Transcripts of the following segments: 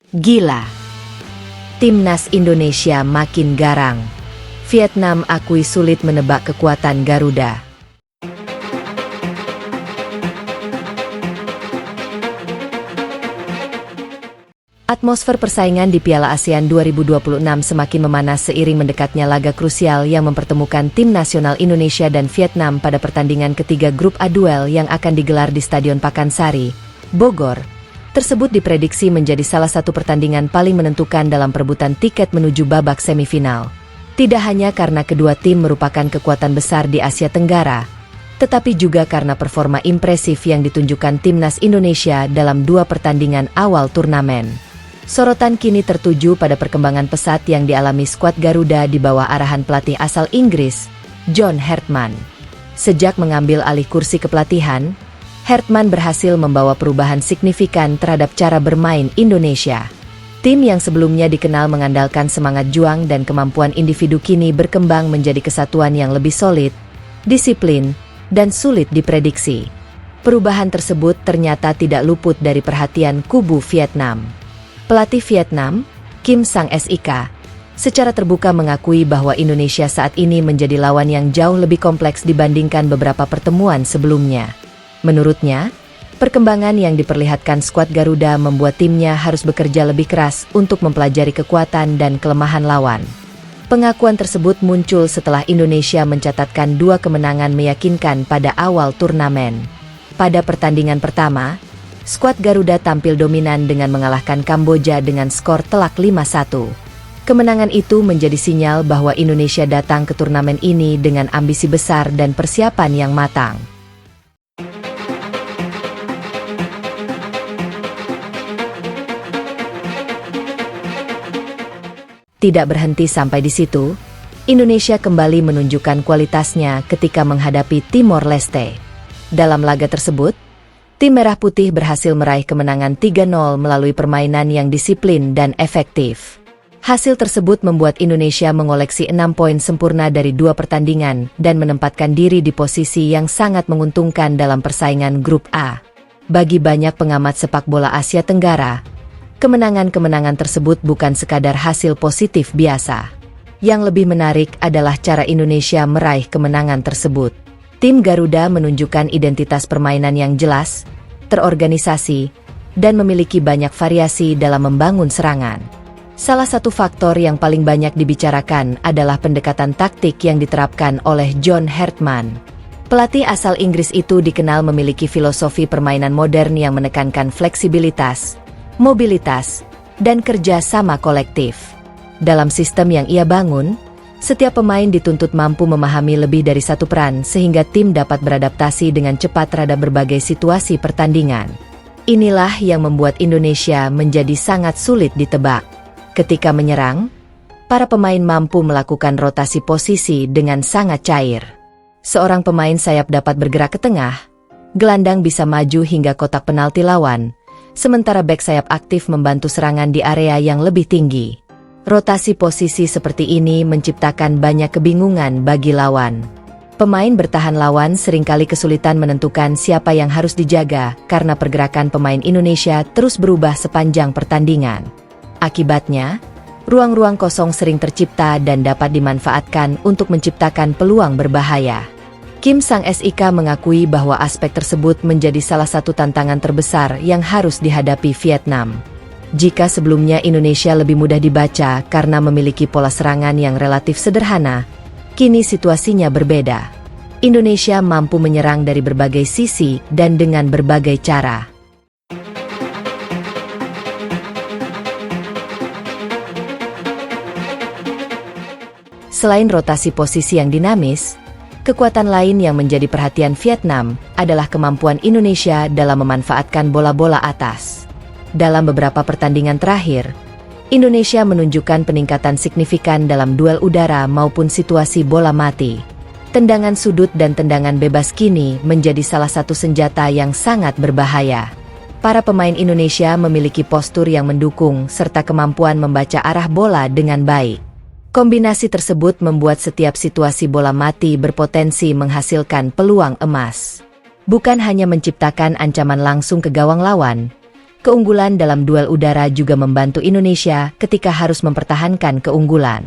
Gila. Timnas Indonesia makin garang. Vietnam akui sulit menebak kekuatan Garuda. Atmosfer persaingan di Piala ASEAN 2026 semakin memanas seiring mendekatnya laga krusial yang mempertemukan tim nasional Indonesia dan Vietnam pada pertandingan ketiga grup A duel yang akan digelar di Stadion Pakansari, Bogor. Tersebut diprediksi menjadi salah satu pertandingan paling menentukan dalam perebutan tiket menuju babak semifinal. Tidak hanya karena kedua tim merupakan kekuatan besar di Asia Tenggara, tetapi juga karena performa impresif yang ditunjukkan timnas Indonesia dalam dua pertandingan awal turnamen. Sorotan kini tertuju pada perkembangan pesat yang dialami skuad Garuda di bawah arahan pelatih asal Inggris, John Hartman. Sejak mengambil alih kursi kepelatihan, Hartman berhasil membawa perubahan signifikan terhadap cara bermain Indonesia. Tim yang sebelumnya dikenal mengandalkan semangat juang dan kemampuan individu kini berkembang menjadi kesatuan yang lebih solid, disiplin, dan sulit diprediksi. Perubahan tersebut ternyata tidak luput dari perhatian kubu Vietnam. Pelatih Vietnam, Kim Sang-sik, secara terbuka mengakui bahwa Indonesia saat ini menjadi lawan yang jauh lebih kompleks dibandingkan beberapa pertemuan sebelumnya. Menurutnya, perkembangan yang diperlihatkan skuad Garuda membuat timnya harus bekerja lebih keras untuk mempelajari kekuatan dan kelemahan lawan. Pengakuan tersebut muncul setelah Indonesia mencatatkan 2 kemenangan meyakinkan pada awal turnamen. Pada pertandingan pertama, skuad Garuda tampil dominan dengan mengalahkan Kamboja dengan skor telak 5-1. Kemenangan itu menjadi sinyal bahwa Indonesia datang ke turnamen ini dengan ambisi besar dan persiapan yang matang. Tidak berhenti sampai di situ, Indonesia kembali menunjukkan kualitasnya ketika menghadapi Timor Leste. Dalam laga tersebut, tim Merah Putih berhasil meraih kemenangan 3-0 melalui permainan yang disiplin dan efektif. Hasil tersebut membuat Indonesia mengoleksi 6 poin sempurna dari 2 pertandingan dan menempatkan diri di posisi yang sangat menguntungkan dalam persaingan grup A. Bagi banyak pengamat sepak bola Asia Tenggara, kemenangan-kemenangan tersebut bukan sekadar hasil positif biasa. Yang lebih menarik adalah cara Indonesia meraih kemenangan tersebut. Tim Garuda menunjukkan identitas permainan yang jelas, terorganisasi, dan memiliki banyak variasi dalam membangun serangan. Salah satu faktor yang paling banyak dibicarakan adalah pendekatan taktik yang diterapkan oleh John Hartman. Pelatih asal Inggris itu dikenal memiliki filosofi permainan modern yang menekankan fleksibilitas, mobilitas, dan kerja sama kolektif. Dalam sistem yang ia bangun, setiap pemain dituntut mampu memahami lebih dari satu peran sehingga tim dapat beradaptasi dengan cepat terhadap berbagai situasi pertandingan. Inilah yang membuat Indonesia menjadi sangat sulit ditebak. Ketika menyerang, para pemain mampu melakukan rotasi posisi dengan sangat cair. Seorang pemain sayap dapat bergerak ke tengah, gelandang bisa maju hingga kotak penalti lawan, sementara bek sayap aktif membantu serangan di area yang lebih tinggi. Rotasi posisi seperti ini menciptakan banyak kebingungan bagi lawan. Pemain bertahan lawan seringkali kesulitan menentukan siapa yang harus dijaga karena pergerakan pemain Indonesia terus berubah sepanjang pertandingan. Akibatnya, ruang-ruang kosong sering tercipta dan dapat dimanfaatkan untuk menciptakan peluang berbahaya. Kim Sang-sik mengakui bahwa aspek tersebut menjadi salah satu tantangan terbesar yang harus dihadapi Vietnam. Jika sebelumnya Indonesia lebih mudah dibaca karena memiliki pola serangan yang relatif sederhana, kini situasinya berbeda. Indonesia mampu menyerang dari berbagai sisi dan dengan berbagai cara. Selain rotasi posisi yang dinamis, kekuatan lain yang menjadi perhatian Vietnam adalah kemampuan Indonesia dalam memanfaatkan bola-bola atas. Dalam beberapa pertandingan terakhir, Indonesia menunjukkan peningkatan signifikan dalam duel udara maupun situasi bola mati. Tendangan sudut dan tendangan bebas kini menjadi salah satu senjata yang sangat berbahaya. Para pemain Indonesia memiliki postur yang mendukung serta kemampuan membaca arah bola dengan baik. Kombinasi tersebut membuat setiap situasi bola mati berpotensi menghasilkan peluang emas. Bukan hanya menciptakan ancaman langsung ke gawang lawan, Keunggulan dalam duel udara juga membantu Indonesia ketika harus mempertahankan keunggulan.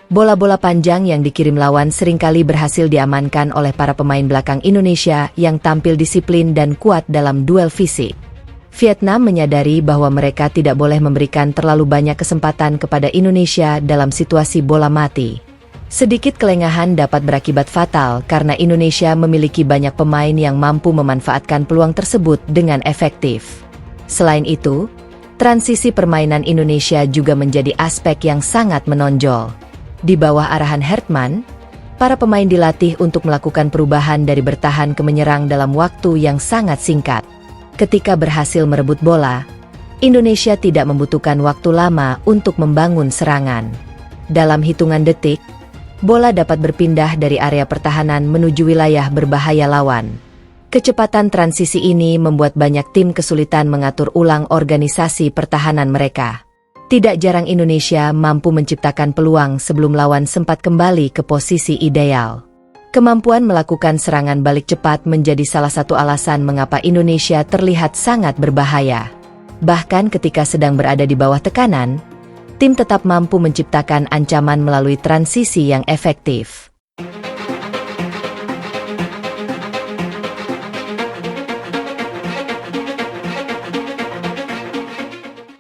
Bola-bola panjang yang dikirim lawan seringkali berhasil diamankan oleh para pemain belakang Indonesia yang tampil disiplin dan kuat dalam duel fisik. Vietnam menyadari bahwa mereka tidak boleh memberikan terlalu banyak kesempatan kepada Indonesia dalam situasi bola mati. Sedikit kelengahan dapat berakibat fatal karena Indonesia memiliki banyak pemain yang mampu memanfaatkan peluang tersebut dengan efektif. Selain itu, transisi permainan Indonesia juga menjadi aspek yang sangat menonjol. Di bawah arahan Hertman, para pemain dilatih untuk melakukan perubahan dari bertahan ke menyerang dalam waktu yang sangat singkat. Ketika berhasil merebut bola, Indonesia tidak membutuhkan waktu lama untuk membangun serangan. Dalam hitungan detik, bola dapat berpindah dari area pertahanan menuju wilayah berbahaya lawan. Kecepatan transisi ini membuat banyak tim kesulitan mengatur ulang organisasi pertahanan mereka. Tidak jarang Indonesia mampu menciptakan peluang sebelum lawan sempat kembali ke posisi ideal. Kemampuan melakukan serangan balik cepat menjadi salah satu alasan mengapa Indonesia terlihat sangat berbahaya. Bahkan ketika sedang berada di bawah tekanan, tim tetap mampu menciptakan ancaman melalui transisi yang efektif.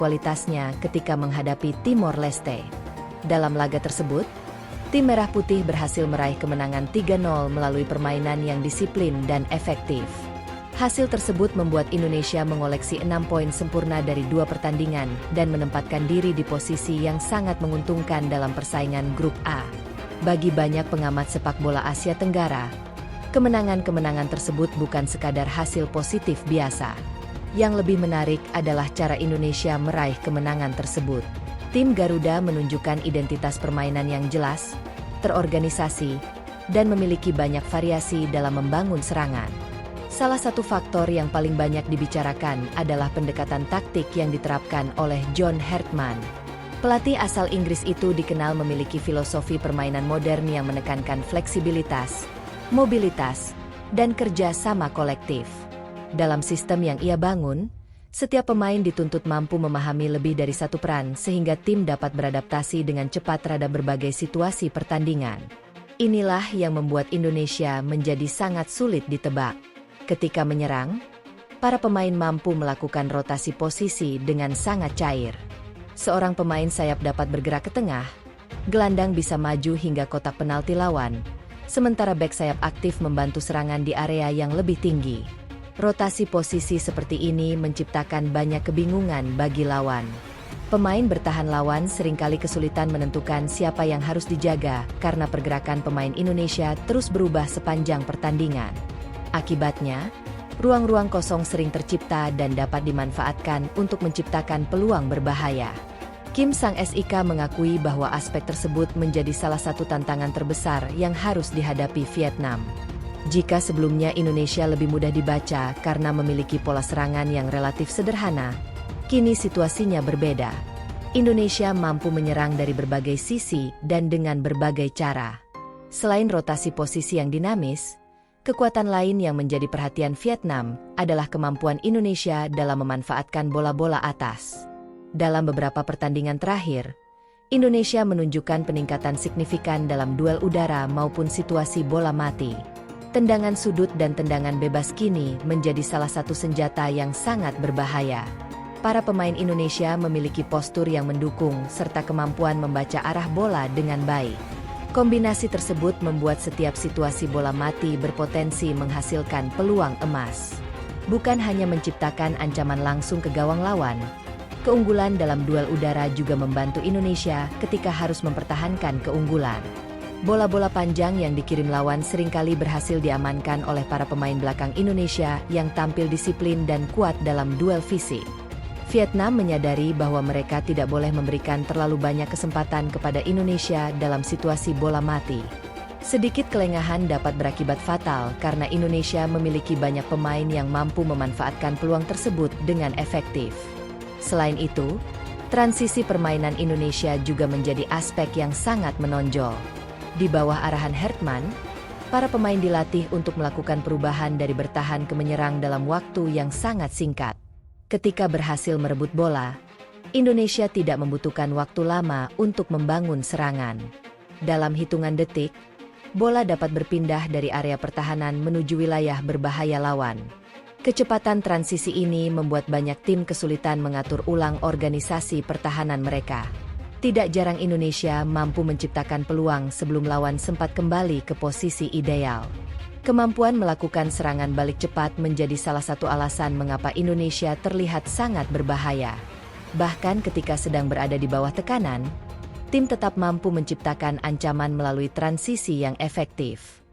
Kualitasnya ketika menghadapi Timor Leste. Dalam laga tersebut, tim Merah Putih berhasil meraih kemenangan 3-0 melalui permainan yang disiplin dan efektif. Hasil tersebut membuat Indonesia mengoleksi 6 poin sempurna dari 2 pertandingan dan menempatkan diri di posisi yang sangat menguntungkan dalam persaingan Grup A. Bagi banyak pengamat sepak bola Asia Tenggara, kemenangan-kemenangan tersebut bukan sekadar hasil positif biasa. Yang lebih menarik adalah cara Indonesia meraih kemenangan tersebut. Tim Garuda menunjukkan identitas permainan yang jelas, terorganisasi, dan memiliki banyak variasi dalam membangun serangan. Salah satu faktor yang paling banyak dibicarakan adalah pendekatan taktik yang diterapkan oleh John Hertman. Pelatih asal Inggris itu dikenal memiliki filosofi permainan modern yang menekankan fleksibilitas, mobilitas, dan kerja sama kolektif. Dalam sistem yang ia bangun, setiap pemain dituntut mampu memahami lebih dari satu peran sehingga tim dapat beradaptasi dengan cepat terhadap berbagai situasi pertandingan. Inilah yang membuat Indonesia menjadi sangat sulit ditebak. Ketika menyerang, para pemain mampu melakukan rotasi posisi dengan sangat cair. Seorang pemain sayap dapat bergerak ke tengah, gelandang bisa maju hingga kotak penalti lawan, sementara bek sayap aktif membantu serangan di area yang lebih tinggi. Rotasi posisi seperti ini menciptakan banyak kebingungan bagi lawan. Pemain bertahan lawan seringkali kesulitan menentukan siapa yang harus dijaga karena pergerakan pemain Indonesia terus berubah sepanjang pertandingan. Akibatnya, ruang-ruang kosong sering tercipta dan dapat dimanfaatkan untuk menciptakan peluang berbahaya. Kim Sang Sik mengakui bahwa aspek tersebut menjadi salah satu tantangan terbesar yang harus dihadapi Vietnam. Jika sebelumnya Indonesia lebih mudah dibaca karena memiliki pola serangan yang relatif sederhana, kini situasinya berbeda. Indonesia mampu menyerang dari berbagai sisi dan dengan berbagai cara. Selain rotasi posisi yang dinamis, kekuatan lain yang menjadi perhatian Vietnam adalah kemampuan Indonesia dalam memanfaatkan bola-bola atas. Dalam beberapa pertandingan terakhir, Indonesia menunjukkan peningkatan signifikan dalam duel udara maupun situasi bola mati. Tendangan sudut dan tendangan bebas kini menjadi salah satu senjata yang sangat berbahaya. Para pemain Indonesia memiliki postur yang mendukung serta kemampuan membaca arah bola dengan baik. Kombinasi tersebut membuat setiap situasi bola mati berpotensi menghasilkan peluang emas. Bukan hanya menciptakan ancaman langsung ke gawang lawan, keunggulan dalam duel udara juga membantu Indonesia ketika harus mempertahankan keunggulan. Bola-bola panjang yang dikirim lawan seringkali berhasil diamankan oleh para pemain belakang Indonesia yang tampil disiplin dan kuat dalam duel fisik. Vietnam menyadari bahwa mereka tidak boleh memberikan terlalu banyak kesempatan kepada Indonesia dalam situasi bola mati. Sedikit kelengahan dapat berakibat fatal karena Indonesia memiliki banyak pemain yang mampu memanfaatkan peluang tersebut dengan efektif. Selain itu, transisi permainan Indonesia juga menjadi aspek yang sangat menonjol. Di bawah arahan Hertman, para pemain dilatih untuk melakukan perubahan dari bertahan ke menyerang dalam waktu yang sangat singkat. Ketika berhasil merebut bola, Indonesia tidak membutuhkan waktu lama untuk membangun serangan. Dalam hitungan detik, bola dapat berpindah dari area pertahanan menuju wilayah berbahaya lawan. Kecepatan transisi ini membuat banyak tim kesulitan mengatur ulang organisasi pertahanan mereka. Tidak jarang Indonesia mampu menciptakan peluang sebelum lawan sempat kembali ke posisi ideal. Kemampuan melakukan serangan balik cepat menjadi salah satu alasan mengapa Indonesia terlihat sangat berbahaya. Bahkan ketika sedang berada di bawah tekanan, tim tetap mampu menciptakan ancaman melalui transisi yang efektif.